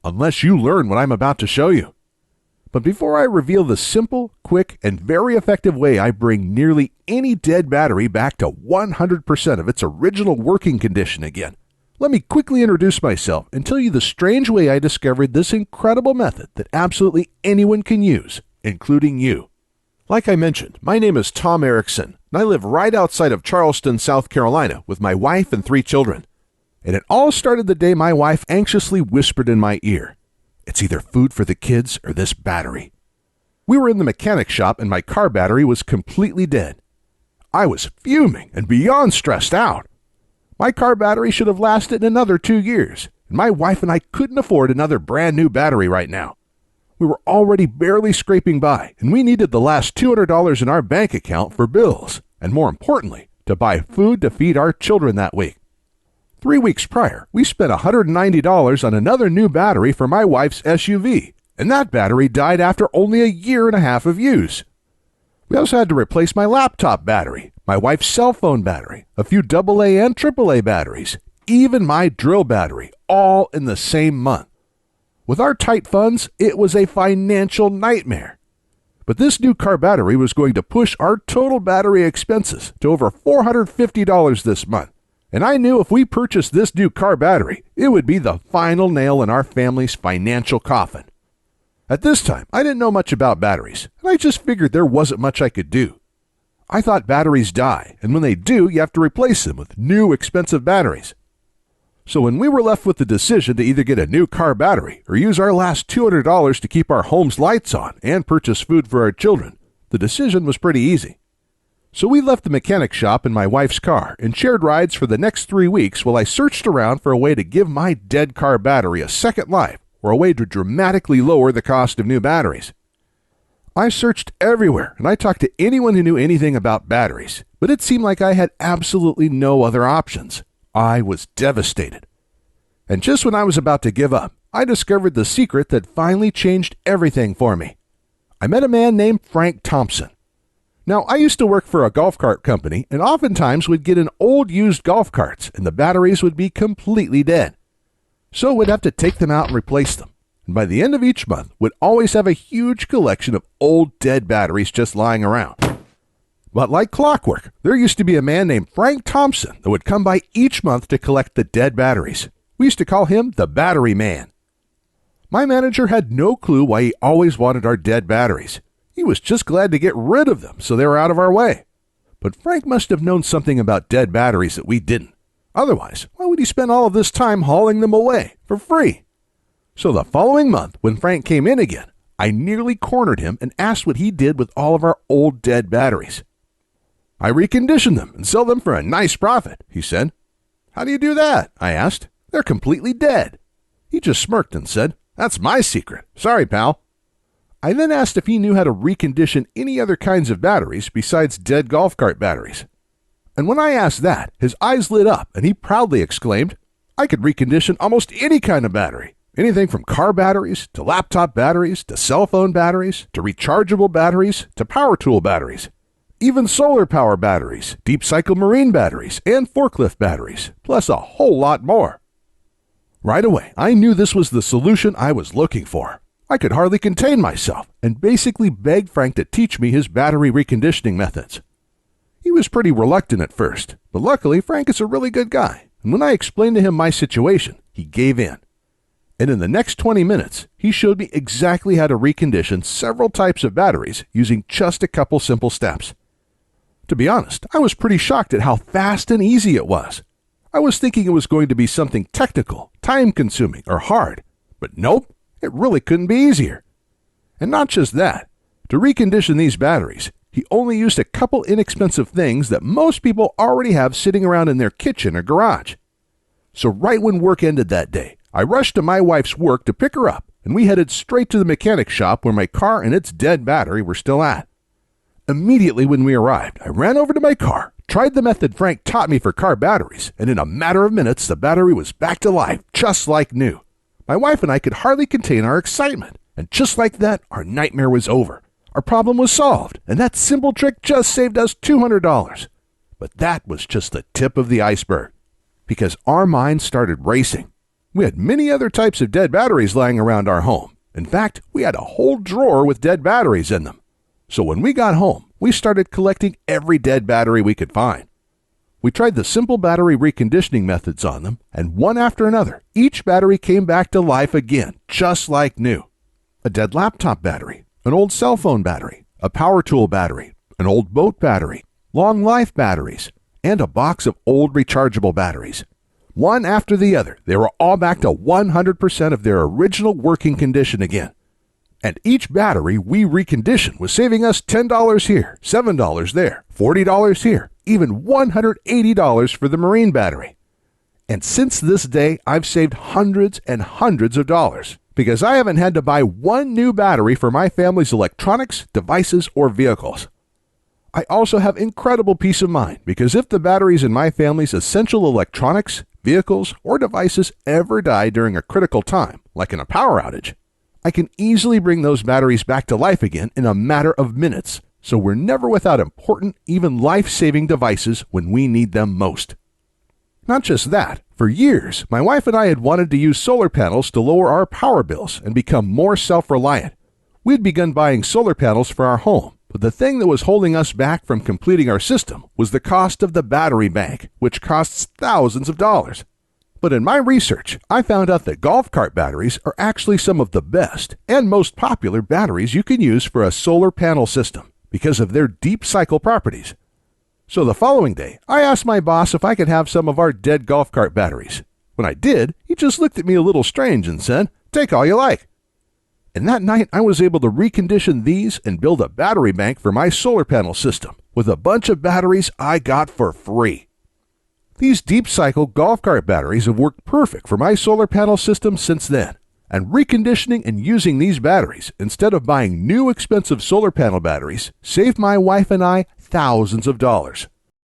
unless you learn what I'm about to show you. But before I reveal the simple, quick, and very effective way I bring nearly any dead battery back to 100% of its original working condition again, let me quickly introduce myself and tell you the strange way I discovered this incredible method that absolutely anyone can use, including you. Like I mentioned, my name is Tom Erickson, and I live right outside of Charleston, South Carolina, with my wife and 3 children. And it all started the day my wife anxiously whispered in my ear, "It's either food for the kids or this battery." We were in the mechanic shop and my car battery was completely dead. I was fuming and beyond stressed out. My car battery should have lasted another 2 years, and my wife and I couldn't afford another brand new battery right now. We were already barely scraping by, and we needed the last $200 in our bank account for bills, and more importantly, to buy food to feed our children that week. 3 weeks prior, we spent $190 on another new battery for my wife's SUV, and that battery died after only a year and a half of use. We also had to replace my laptop battery, my wife's cell phone battery, a few AA and AAA batteries, even my drill battery, all in the same month. With our tight funds, it was a financial nightmare. But this new car battery was going to push our total battery expenses to over $450 this month. And I knew if we purchased this new car battery, it would be the final nail in our family's financial coffin. At this time, I didn't know much about batteries, and I just figured there wasn't much I could do. I thought batteries die, and when they do, you have to replace them with new expensive batteries. So when we were left with the decision to either get a new car battery or use our last $200 to keep our home's lights on and purchase food for our children, the decision was pretty easy. So we left the mechanic shop in my wife's car and shared rides for the next 3 weeks while I searched around for a way to give my dead car battery a second life or a way to dramatically lower the cost of new batteries. I searched everywhere and I talked to anyone who knew anything about batteries, but it seemed like I had absolutely no other options. I was devastated. And just when I was about to give up, I discovered the secret that finally changed everything for me. I met a man named Frank Thompson. Now, I used to work for a golf cart company and oftentimes would get in old used golf carts and the batteries would be completely dead. So we'd have to take them out and replace them. And by the end of each month, we'd always have a huge collection of old dead batteries just lying around. But like clockwork, there used to be a man named Frank Thompson that would come by each month to collect the dead batteries. We used to call him the Battery Man. My manager had no clue why he always wanted our dead batteries. He was just glad to get rid of them so they were out of our way. But Frank must have known something about dead batteries that we didn't. Otherwise, why would he spend all of this time hauling them away for free? So the following month, when Frank came in again, I nearly cornered him and asked what he did with all of our old dead batteries. "I recondition them and sell them for a nice profit," he said. "How do you do that?" I asked. "They're completely dead." He just smirked and said, "That's my secret. Sorry, pal." I then asked if he knew how to recondition any other kinds of batteries besides dead golf cart batteries. And when I asked that, his eyes lit up and he proudly exclaimed, "I could recondition almost any kind of battery. Anything from car batteries, to laptop batteries, to cell phone batteries, to rechargeable batteries, to power tool batteries. Even solar power batteries, deep cycle marine batteries, and forklift batteries, plus a whole lot more." Right away, I knew this was the solution I was looking for. I could hardly contain myself and basically begged Frank to teach me his battery reconditioning methods. He was pretty reluctant at first, but luckily Frank is a really good guy, and when I explained to him my situation, he gave in. And in the next 20 minutes, he showed me exactly how to recondition several types of batteries using just a couple simple steps. To be honest, I was pretty shocked at how fast and easy it was. I was thinking it was going to be something technical, time-consuming, or hard, but nope, it really couldn't be easier. And not just that, to recondition these batteries, he only used a couple inexpensive things that most people already have sitting around in their kitchen or garage. So right when work ended that day, I rushed to my wife's work to pick her up, and we headed straight to the mechanic shop where my car and its dead battery were still at. Immediately when we arrived, I ran over to my car, tried the method Frank taught me for car batteries, and in a matter of minutes, the battery was back to life, just like new. My wife and I could hardly contain our excitement, and just like that, our nightmare was over. Our problem was solved, and that simple trick just saved us $200. But that was just the tip of the iceberg, because our minds started racing. We had many other types of dead batteries lying around our home. In fact, we had a whole drawer with dead batteries in them. So when we got home, we started collecting every dead battery we could find. We tried the simple battery reconditioning methods on them, and one after another, each battery came back to life again, just like new. A dead laptop battery, an old cell phone battery, a power tool battery, an old boat battery, long life batteries, and a box of old rechargeable batteries. One after the other, they were all back to 100% of their original working condition again. And each battery we reconditioned was saving us $10 here, $7 there, $40 here, even $180 for the marine battery. And since this day, I've saved hundreds and hundreds of dollars because I haven't had to buy one new battery for my family's electronics, devices, or vehicles. I also have incredible peace of mind because if the batteries in my family's essential electronics, vehicles, or devices ever die during a critical time, like in a power outage, I can easily bring those batteries back to life again in a matter of minutes, so we're never without important, even life-saving devices when we need them most. Not just that, for years, my wife and I had wanted to use solar panels to lower our power bills and become more self-reliant. We had begun buying solar panels for our home, but the thing that was holding us back from completing our system was the cost of the battery bank, which costs thousands of dollars. But in my research, I found out that golf cart batteries are actually some of the best and most popular batteries you can use for a solar panel system because of their deep cycle properties. So the following day, I asked my boss if I could have some of our dead golf cart batteries. When I did, he just looked at me a little strange and said, "Take all you like." And that night, I was able to recondition these and build a battery bank for my solar panel system with a bunch of batteries I got for free. These deep cycle golf cart batteries have worked perfect for my solar panel system since then, and reconditioning and using these batteries instead of buying new expensive solar panel batteries saved my wife and I thousands of dollars.